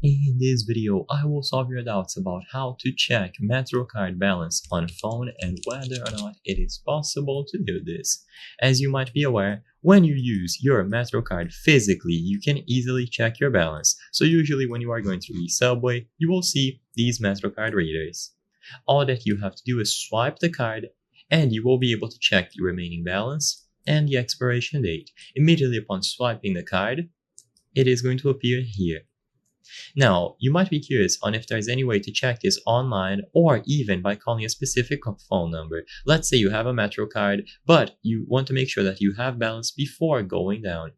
In this video, I will solve your doubts about how to check MetroCard balance on phone and whether or not it is possible to do this. As you might be aware, when you use your MetroCard physically, you can easily check your balance. So usually when you are going through the subway, you will see these MetroCard readers. All that you have to do is swipe the card and you will be able to check the remaining balance and the expiration date. Immediately upon swiping the card, it is going to appear here. Now, you might be curious on if there's any way to check this online or even by calling a specific phone number. Let's say you have a MetroCard, but you want to make sure that you have balance before going down.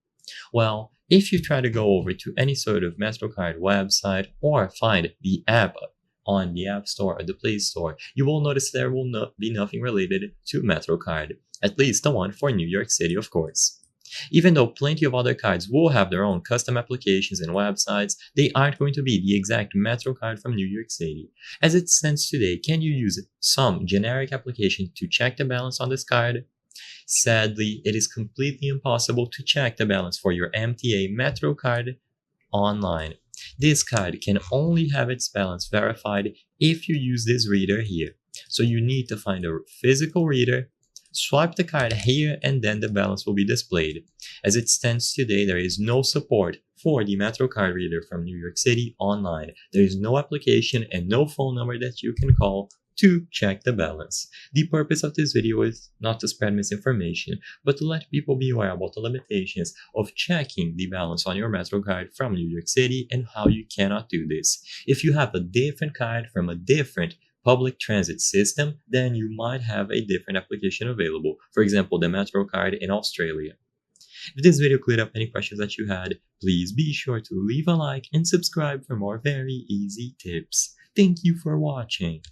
Well, if you try to go over to any sort of MetroCard website or find the app on the App Store or the Play Store, you will notice there will not be nothing related to MetroCard, at least the one for New York City, of course. Even though plenty of other cards will have their own custom applications and websites, they aren't going to be the exact MetroCard from New York City. As it stands today, can you use some generic application to check the balance on this card? Sadly, it is completely impossible to check the balance for your MTA MetroCard online. This card can only have its balance verified if you use this reader here. So you need to find a physical reader, swipe the card here, and then the balance will be displayed. As it stands today, there is no support for the MetroCard reader from New York City online. There is no application and no phone number that you can call to check the balance. The purpose of this video is not to spread misinformation, but to let people be aware about the limitations of checking the balance on your MetroCard from New York City and how you cannot do this. If you have a different card from a different public transit system, then you might have a different application available. For example, the MetroCard in Australia. If this video cleared up any questions that you had, please be sure to leave a like and subscribe for more very easy tips. Thank you for watching.